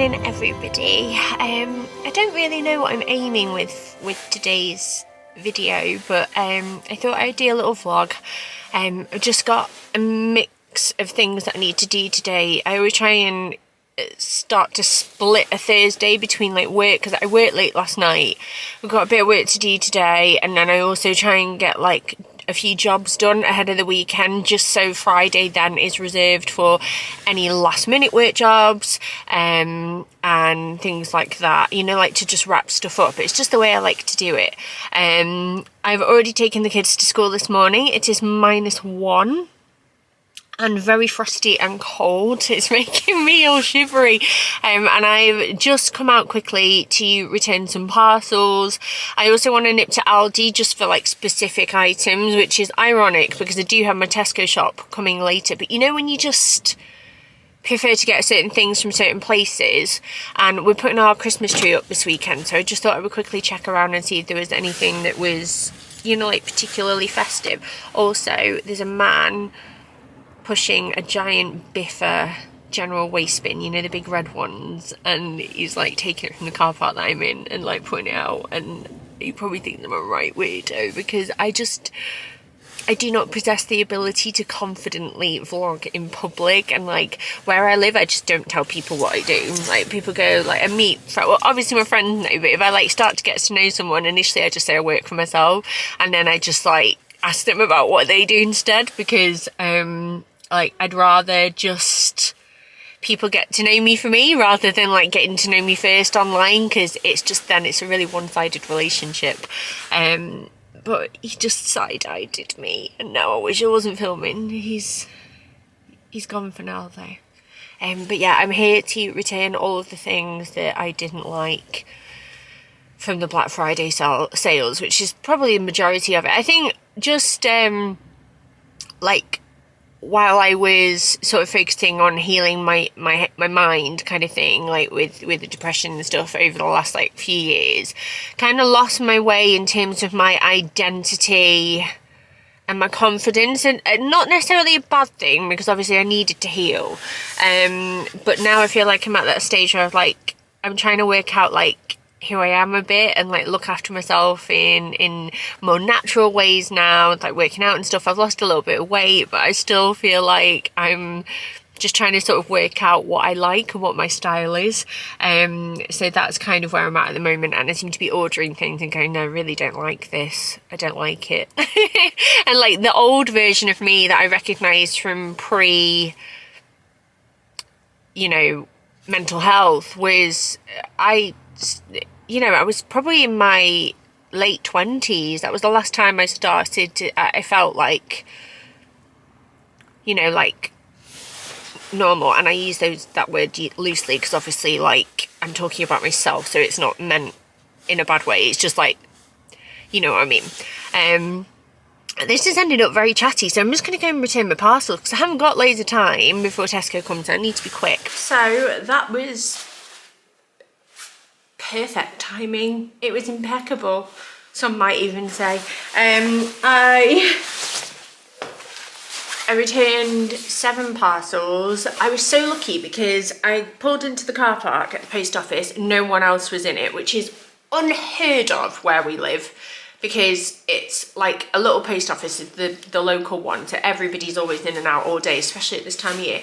morning, everybody. I don't really know what I'm aiming with today's video, but I thought I'd do a little vlog. I've just got a mix of things that I need to do today. I always try and start to split a Thursday between like work, because I worked late last night. We've got a bit of work to do today, and then I also try and get like a few jobs done ahead of the weekend, just so Friday then is reserved for any last minute work jobs and things like that, you know, like to just wrap stuff up. It's just the way I like to do it. I've already taken the kids to school this morning. It is -1 and very frosty and cold. It's making me all shivery, and I've just come out quickly to return some parcels. I also want to nip to Aldi just for like specific items, which is ironic because I do have my Tesco shop coming later, but you know when you just prefer to get certain things from certain places, and we're putting our Christmas tree up this weekend, so I just thought I would quickly check around and see if there was anything that was, you know, like particularly festive. Also, there's a man pushing a giant Biffa general waste bin, you know, the big red ones, and he's like taking it from the car park that I'm in and like putting it out, and you probably think I'm a right weirdo because I do not possess the ability to confidently vlog in public, and like where I live I just don't tell people what I do. Like people go like, I meet, well obviously my friends know, but if I like start to get to know someone, initially I just say I work for myself, and then I just like ask them about what they do instead, because like I'd rather just people get to know me for me rather than like getting to know me first online, because it's just then it's a really one-sided relationship. But he just side-eyed at me, and now I wish I wasn't filming. He's gone for now though. But yeah, I'm here to return all of the things that I didn't like from the Black Friday sales, which is probably a majority of it. I think just like while I was sort of focusing on healing my mind kind of thing, like with the depression and stuff over the last like few years, kind of lost my way in terms of my identity and my confidence, and not necessarily a bad thing because obviously I needed to heal, but now I feel like I'm at that stage where like I'm trying to work out like who I am a bit and like look after myself in more natural ways now, like working out and stuff. I've lost a little bit of weight, but I still feel like I'm just trying to sort of work out what I like and what my style is. So that's kind of where I'm at the moment, and I seem to be ordering things and going, no, I really don't like this, I don't like it. And like the old version of me that I recognised from you know, mental health was I was probably in my late 20s. That was the last time I started to, I felt like, you know, like normal, and I use that word loosely because obviously like I'm talking about myself, so it's not meant in a bad way, it's just like, you know what I mean. This has ended up very chatty, so I'm just going to go and return my parcel because I haven't got loads of time before Tesco comes. I need to be quick. So that was perfect timing. It was impeccable, some might even say. I returned 7 parcels. I was so lucky because I pulled into the car park at the post office, no one else was in it, which is unheard of where we live, because it's like a little post office, the local one, so everybody's always in and out all day, especially at this time of year.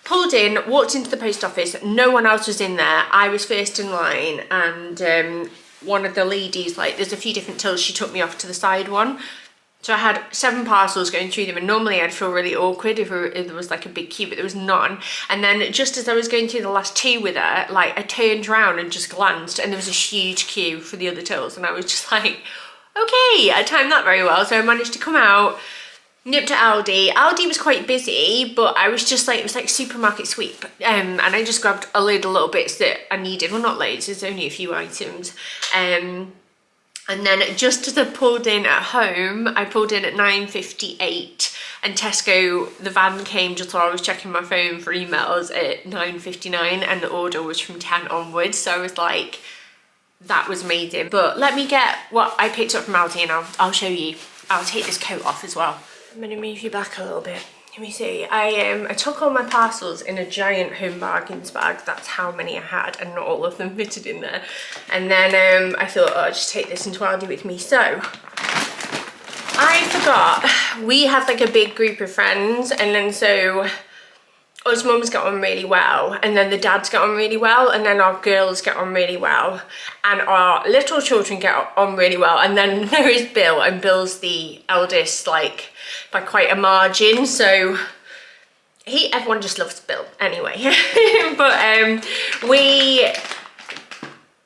Pulled in, walked into the post office, no one else was in there. I was first in line, and one of the ladies, like there's a few different tills, she took me off to the side one. So I had 7 parcels going through them, and normally I'd feel really awkward if there was like a big queue, but there was none. And then just as I was going through the last 2 with her, like I turned around and just glanced, and there was a huge queue for the other tills, and I was just like, okay, I timed that very well. So I managed to come out, nipped to Aldi. Aldi was quite busy, but I was just like, it was like supermarket sweep, and I just grabbed a load of little bits that I needed. Well, not loads, there's only a few items. And then just as I pulled in at home, I pulled in at 9:58, and Tesco, the van came just while I was checking my phone for emails at 9:59, and the order was from 10 onwards. So I was like, that was amazing. But let me get what I picked up from Aldi, and I'll show you. I'll take this coat off as well. I'm gonna move you back a little bit let me see, I took all my parcels in a giant Home Bargains bag. That's how many I had, and not all of them fitted in there. And then I thought, oh, I'll just take this into Aldi with me. So I forgot, we have like a big group of friends, and then so us mums get on really well, and then the dads get on really well, and then our girls get on really well, and our little children get on really well, and then there is Bill, and Bill's the eldest, like by quite a margin, so everyone just loves Bill anyway. But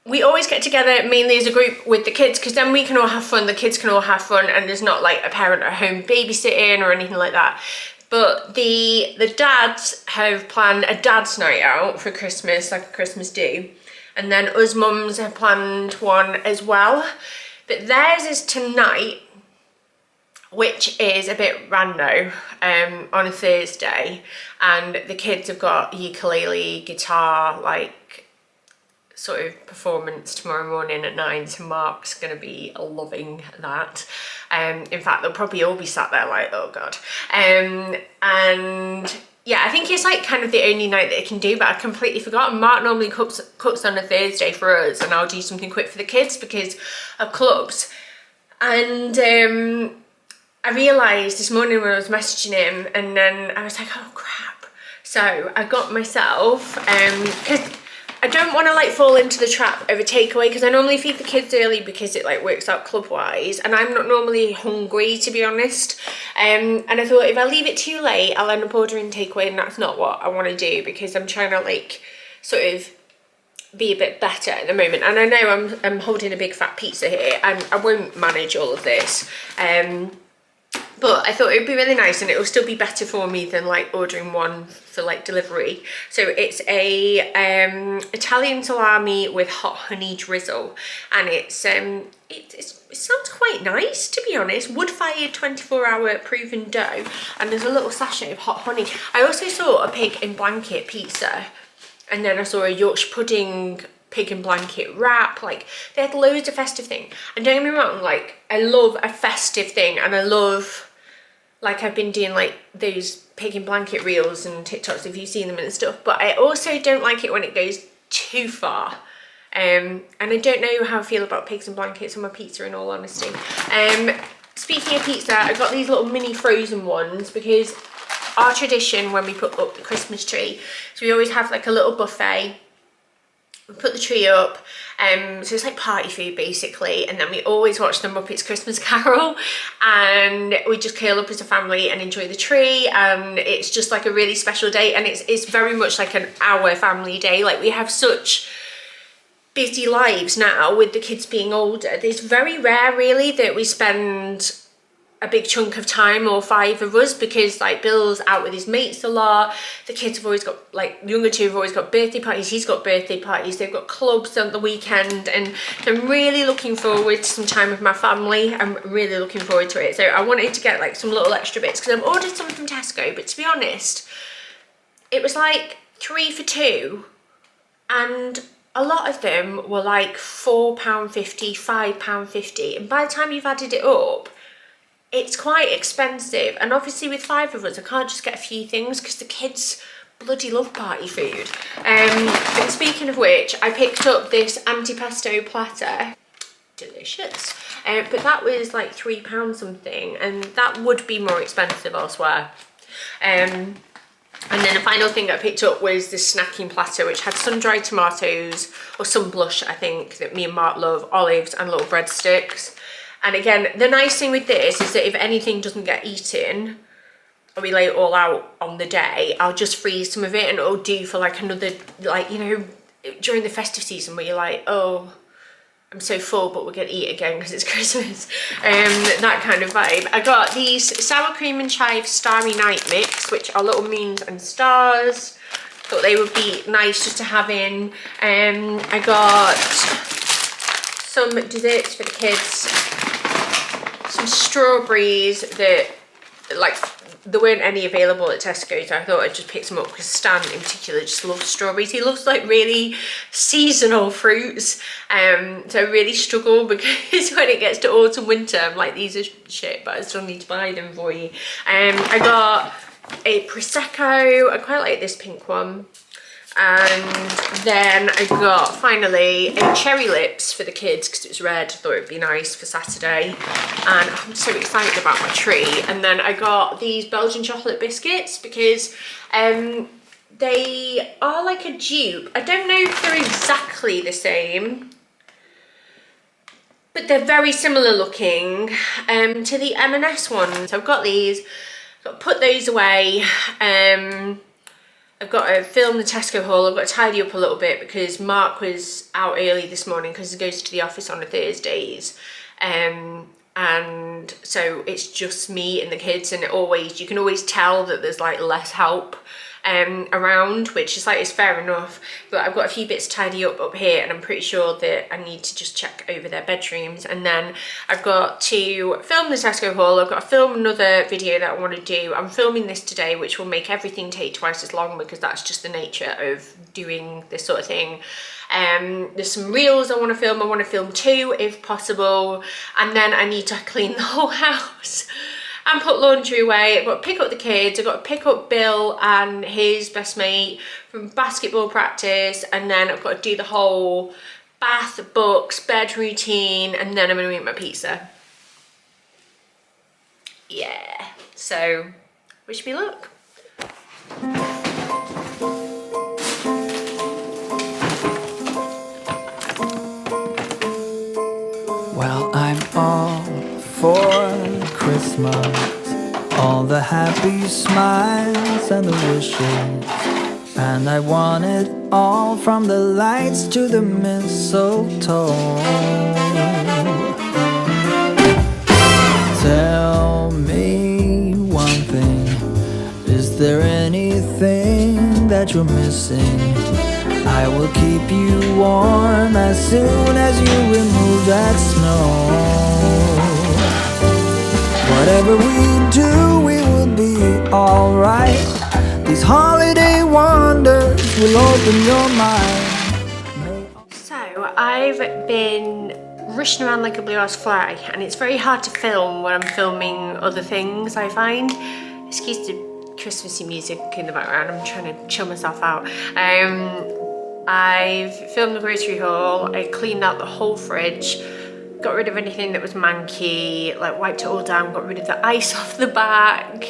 we always get together mainly as a group with the kids, because then we can all have fun, the kids can all have fun, and there's not like a parent at home babysitting or anything like that. But the dads have planned a dad's night out for Christmas, like a Christmas do. And then us mums have planned one as well. But theirs is tonight, which is a bit rando, on a Thursday. And the kids have got ukulele, guitar, like sort of performance tomorrow morning at 9, so Mark's gonna be loving that. In fact, they'll probably all be sat there like, oh god. And yeah, I think it's like kind of the only night that I can do, but I'd completely forgotten. Mark normally cooks on a Thursday for us, and I'll do something quick for the kids because of clubs. And I realised this morning when I was messaging him, and then I was like, oh crap. So I got myself, because I don't want to like fall into the trap of a takeaway, because I normally feed the kids early because it like works out club wise, and I'm not normally hungry, to be honest. And I thought if I leave it too late, I'll end up ordering takeaway, and that's not what I want to do, because I'm trying to like sort of be a bit better at the moment. And I know I'm holding a big fat pizza here, and I won't manage all of this. But I thought it would be really nice, and it will still be better for me than like ordering one for like delivery. So it's a Italian salami with hot honey drizzle, and it sounds quite nice, to be honest. Wood-fired 24-hour proven dough, and there's a little sachet of hot honey. I also saw a pig in blanket pizza, and then I saw a Yorkshire pudding pig in blanket wrap. Like, they had loads of festive things. And don't get me wrong, like, I love a festive thing, and I love, like, I've been doing like those pig in blanket reels and TikToks if you've seen them and stuff, but I also don't like it when it goes too far. And I don't know how I feel about pigs in blankets on my pizza, in all honesty. Speaking of pizza, I got these little mini frozen ones, because our tradition when we put up the Christmas tree, so we always have like a little buffet. We put the tree up, so it's like party food basically, and then we always watch the Muppets Christmas Carol, and we just curl up as a family and enjoy the tree, and it's just like a really special day, and it's very much like our family day. Like, we have such busy lives now with the kids being older. It's very rare really that we spend a big chunk of time, all 5 of us, because like Bill's out with his mates a lot. The kids have always got, like, the younger 2 have always got birthday parties. He's got birthday parties. They've got clubs on the weekend, and so I'm really looking forward to some time with my family. I'm really looking forward to it. So I wanted to get like some little extra bits, because I've ordered some from Tesco, but to be honest, it was like 3 for 2, and a lot of them were like £4.50, £5.50, and by the time you've added it up, it's quite expensive. And obviously with 5 of us, I can't just get a few things, because the kids bloody love party food. And speaking of which, I picked up this antipasto platter. Delicious. But that was like £3 something, and that would be more expensive elsewhere. And then the final thing I picked up was this snacking platter, which had sun-dried tomatoes, or sun blush, I think, that me and Mark love, olives, and little breadsticks. And again, the nice thing with this is that if anything doesn't get eaten, or we lay it all out on the day, I'll just freeze some of it, and it'll do for like another, like, you know, during the festive season where you're like, oh, I'm so full, but we're gonna eat again because it's Christmas. That kind of vibe. I got these sour cream and chive starry night mix, which are little moons and stars. Thought they would be nice just to have in. I got some desserts for the kids. Some strawberries that, like, there weren't any available at Tesco, so I thought I'd just pick some up, because Stan in particular just loves strawberries. He loves like really seasonal fruits, so I really struggle, because when it gets to autumn winter, I'm like, these are shit, but I still need to buy them for you. I got a Prosecco. I quite like this pink one. And then I got, finally, a cherry lips for the kids because it was red. I thought it would be nice for Saturday. And I'm so excited about my tree. And then I got these Belgian chocolate biscuits because they are like a dupe. I don't know if they're exactly the same, but they're very similar looking to the M&S ones. So I've got these, got to put those away. I've got to film the Tesco haul. I've got to tidy up a little bit because Mark was out early this morning because he goes to the office on Thursdays. And so it's just me and the kids, and you can always tell that there's like less help around, which is like, it's fair enough, but I've got a few bits to tidy up here, and I'm pretty sure that I need to just check over their bedrooms. And then I've got to film the Tesco haul. I've got to film another video that I want to do. I'm filming this today, which will make everything take twice as long because that's just the nature of doing this sort of thing. There's some reels I want to film. I want to film 2 if possible, and then I need to clean the whole house and put laundry away. I've got to pick up the kids. I've got to pick up Bill and his best mate from basketball practice, and then I've got to do the whole bath, books, bed routine, and then I'm going to eat my pizza. Yeah, so wish me luck. Well, I'm all for Christmas, all the happy smiles and the wishes, and I want it all from the lights to the mistletoe. Tell me one thing, is there anything that you're missing? I will keep you warm as soon as you remove that snow. Whatever we do, we will be alright. These holiday wonders will open your mind. So I've been rushing around like a blue-ass fly, and it's very hard to film when I'm filming other things, I find. Excuse the Christmassy music in the background, I'm trying to chill myself out. I've filmed the grocery haul. I cleaned out the whole fridge, got rid of anything that was manky, like wiped it all down, got rid of the ice off the back,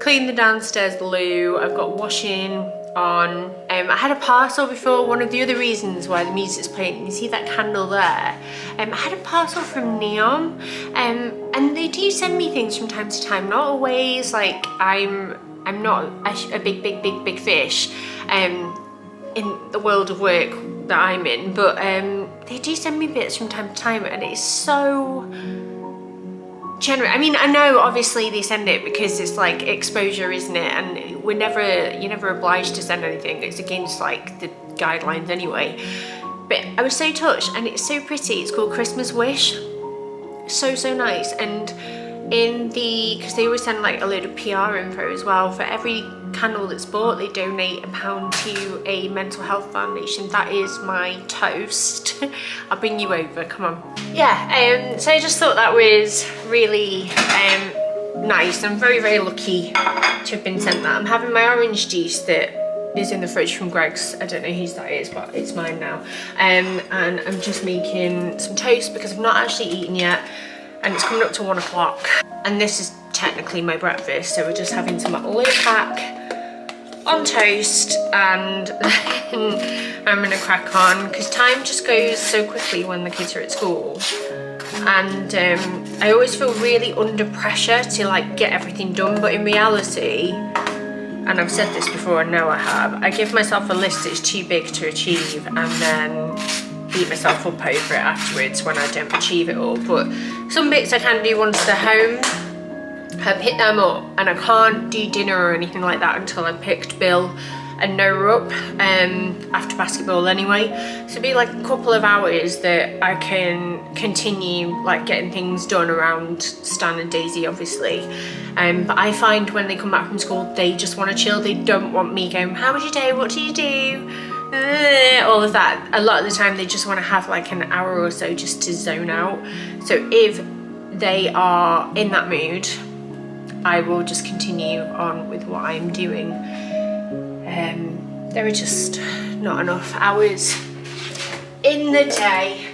cleaned the downstairs loo. I've got washing on. I had a parcel before. One of the other reasons why the music's playing, you see that candle there? I had a parcel from Neon, and they do send me things from time to time, not always. Like I'm not a big fish in the world of work that I'm in, but they do send me bits from time to time, and it's so generous. I mean, I know obviously they send it because it's like exposure, isn't it? And you're never obliged to send anything. It's against like the guidelines anyway. But I was so touched, and it's so pretty. It's called Christmas Wish. So nice. And because they always send like a load of PR info as well. For every candle that's bought, they donate £1 to a mental health foundation. That is my toast. I'll bring you over, come on. Yeah, so I just thought that was really nice. I'm very lucky to have been sent that. I'm having my orange juice that is in the fridge from Greg's. I don't know whose that is, but it's mine now. And I'm just making some toast because I've not actually eaten yet, and it's coming up to 1 o'clock. And this is technically my breakfast, so we're just having some low pack on toast, and then I'm gonna crack on because time just goes so quickly when the kids are at school. And I always feel really under pressure to like get everything done, but in reality, and I've said this before, I know I have, I give myself a list that's too big to achieve and then beat myself up over it afterwards when I don't achieve it all. But some bits I can do once they're home. I've hit them up, and I can't do dinner or anything like that until I've picked Bill and Noah up after basketball anyway. So it'll be like a couple of hours that I can continue like getting things done around Stan and Daisy, obviously. But I find when they come back from school, they just want to chill. They don't want me going, how was your day? What do you do? All of that. A lot of the time they just want to have like an hour or so just to zone out. So if they are in that mood, I will just continue on with what I'm doing. There are just not enough hours in the day,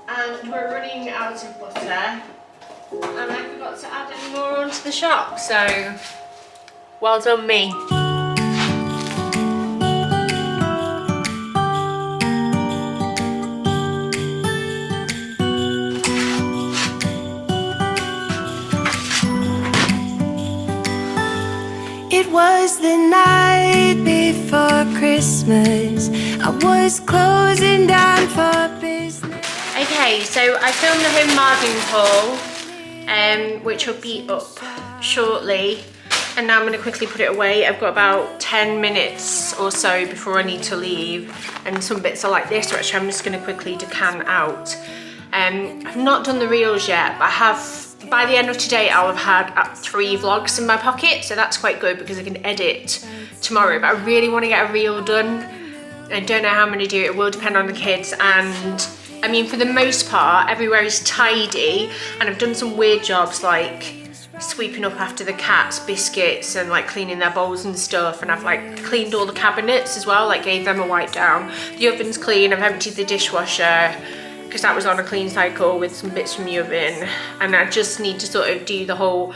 and we're running out of butter, and I forgot to add any more onto the shop, so well done me. It was the night before Christmas. I was closing down for business. Okay, so I filmed the home gardening haul, which will be up shortly, and now I'm going to quickly put it away. I've got about 10 minutes or so before I need to leave, and some bits are like this, which I'm just going to quickly decant out. I've not done the reels yet, but I have. By the end of today, I'll have had 3 vlogs in my pocket, so that's quite good because I can edit tomorrow. But I really want to get a reel done. I don't know how I'm going to do it. It will depend on the kids, and I mean, for the most part, everywhere is tidy, and I've done some weird jobs like sweeping up after the cats' biscuits and like cleaning their bowls and stuff, and I've like cleaned all the cabinets as well, like gave them a wipe down. The oven's clean. I've emptied the dishwasher because that was on a clean cycle with some bits from the oven, and I just need to sort of do the whole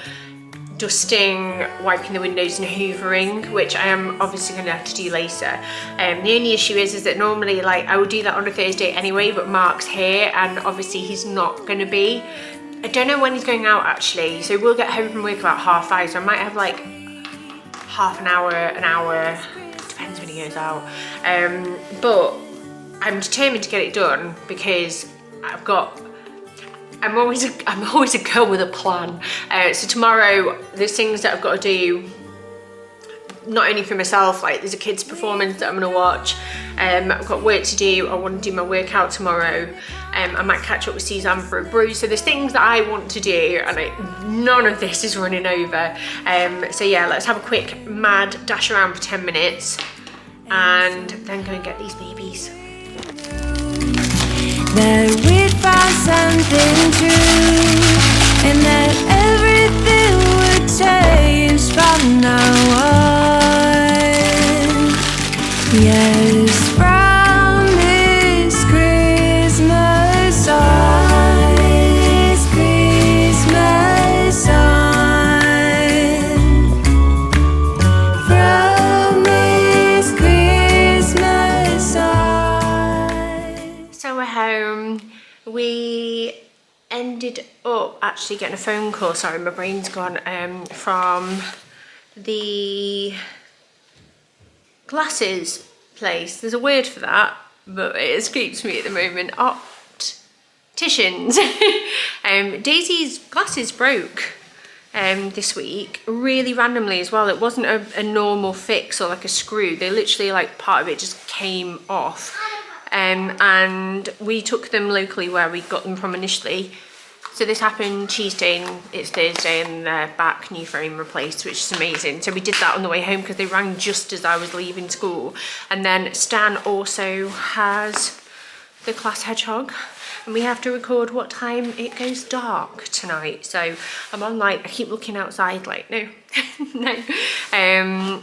dusting, wiping the windows and hoovering, which I am obviously going to have to do later. The only issue is that normally like I would do that on a Thursday anyway, but Mark's here and obviously he's not going to be. I don't know when he's going out actually, so we'll get home from work about 5:30, so I might have like half an hour, depends when he goes out. But I'm determined to get it done because I'm always a girl with a plan. So tomorrow there's things that I've got to do, not only for myself, like there's a kids performance that I'm going to watch. I've got work to do. I want to do my workout tomorrow. I might catch up with Suzanne for a brew. So there's things that I want to do, and none of this is running over. So yeah, let's have a quick mad dash around for 10 minutes and then go and get these babies. That we'd found something true, and that everything would change from now on. Yes, from this Christmas on, this Christmas on, from this Christmas on. So we're home. We ended up actually getting a phone call, sorry my brain's gone, from the glasses place. There's a word for that, but it escapes me at the moment. Opticians. Daisy's glasses broke this week, really randomly as well. It wasn't a normal fix or like a screw. They literally, like, part of it just came off. And we took them locally where we got them from initially. So this happened Tuesday and it's Thursday, and they're back, new frame replaced, which is amazing. So we did that on the way home because they rang just as I was leaving school. And then Stan also has the class hedgehog, and we have to record what time it goes dark tonight. So I'm on, like, I keep looking outside like, no, no.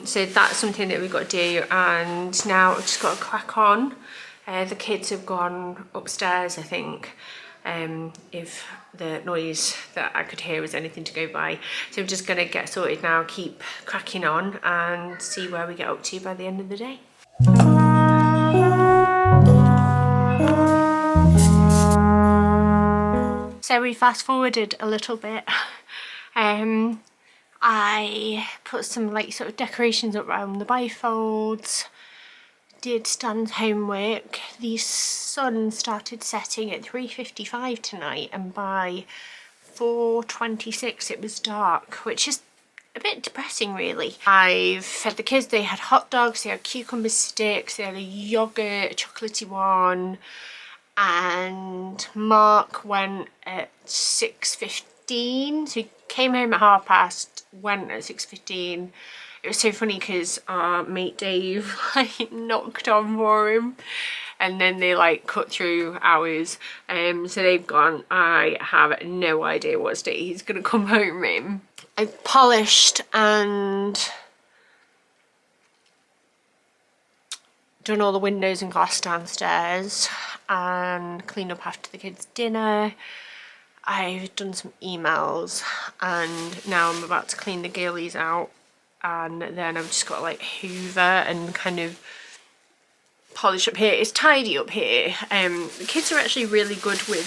So that's something that we've got to do, and now I've just got to crack on. The kids have gone upstairs, I think, if the noise that I could hear was anything to go by. So I'm just going to get sorted now, keep cracking on and see where we get up to by the end of the day. So we fast forwarded a little bit. I put some, like, sort of decorations up around the bifolds. Did Stan's homework. The sun started setting at 3:55 tonight, and by 4:26 it was dark, which is a bit depressing really. I've fed the kids. They had hot dogs, they had cucumber sticks, they had a yogurt, a chocolatey one, and Mark went at 6:15, so he came home at past, went at 6:15. It was so funny because our mate Dave, like, knocked on for him. and then they like cut through hours. So they've gone. I have no idea what day he's gonna come home in. I've polished and done all the windows and glass downstairs and cleaned up after the kids' dinner. I've done some emails and now I'm about to clean the girlies out, and then I've just got to like hoover and kind of polish up here. It's tidy up here. The kids are actually really good with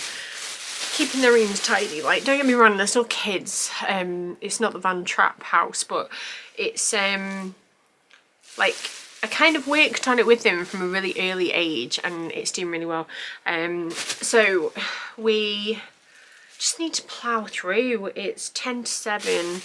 keeping their rooms tidy. Like, don't get me wrong, there's no kids. It's not the Van Trapp house, but it's like I kind of worked on it with them from a really early age and it's doing really well. So we just need to plough through. It's 10 to 7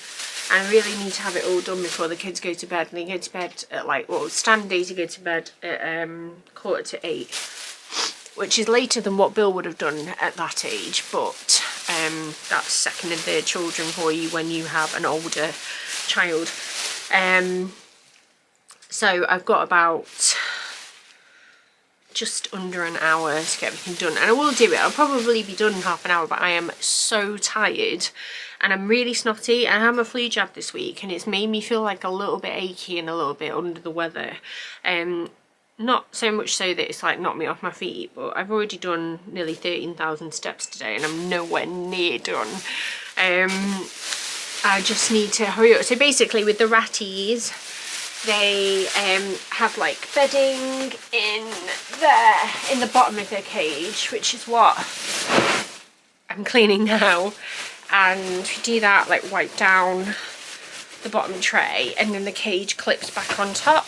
and I really need to have it all done before the kids go to bed. And they go to bed at like, well, Stan Daisy go to bed at 7:45, which is later than what Bill would have done at that age, but that's second and third children for you when you have an older child. So I've got about just under an hour to get everything done, and I will do it. I'll probably be done in half an hour, but I am so tired and I'm really snotty. I had my flu jab this week and it's made me feel like a little bit achy and a little bit under the weather. Not so much so that it's like knocked me off my feet, but I've already done nearly 13,000 steps today and I'm nowhere near done. I just need to hurry up. So basically with the ratties, they have like bedding in there in the bottom of their cage, which is what I'm cleaning now, and we do that, like wipe down the bottom tray and then the cage clips back on top,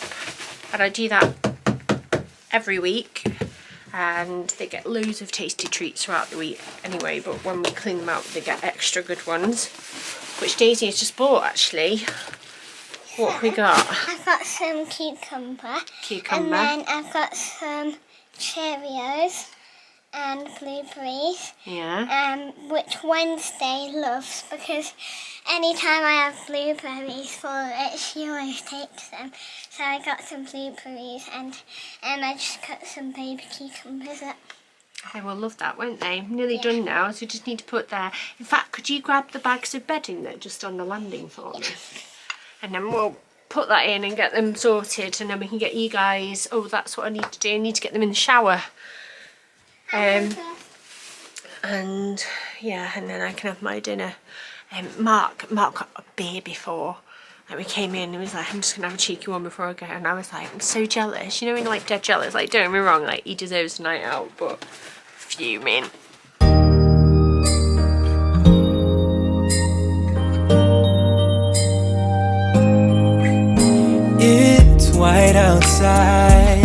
and I do that every week and they get loads of tasty treats throughout the week anyway, but when we clean them out they get extra good ones, which Daisy has just bought actually. What have we got? I've got some cucumber. Cucumber. And then I've got some Cheerios and blueberries. Yeah. Which Wednesday loves because anytime I have blueberries for it, she always takes them. So I got some blueberries and I just cut some baby cucumbers up. They will love that, won't they? Nearly done now, so we just need to put there. In fact, could you grab the bags of bedding that are just on the landing for me? And then we'll put that in and get them sorted, and then we can get you guys. Oh, that's what I need to do. I need to get them in the shower. And yeah, and then I can have my dinner. Mark got a beer before. Like we came in and he was like, I'm just gonna have a cheeky one before I go. And I was like, I'm so jealous. You know when you're like dead jealous? Like, don't get me wrong, like he deserves a night out, but fuming. It's white outside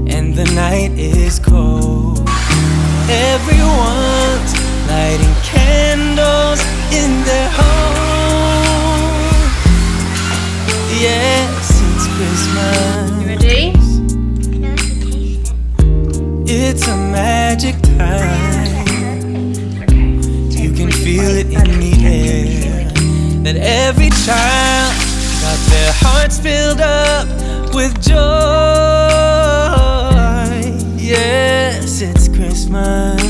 and the night is cold. Everyone's lighting candles in their home. Yes, it's Christmas. You ready? I know if you taste it. It's a magic time. Okay. You can feel it in the air. That every child got their hearts filled up with joy. Yes, it's Christmas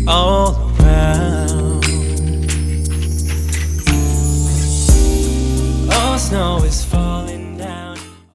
all around. Oh, snow is falling.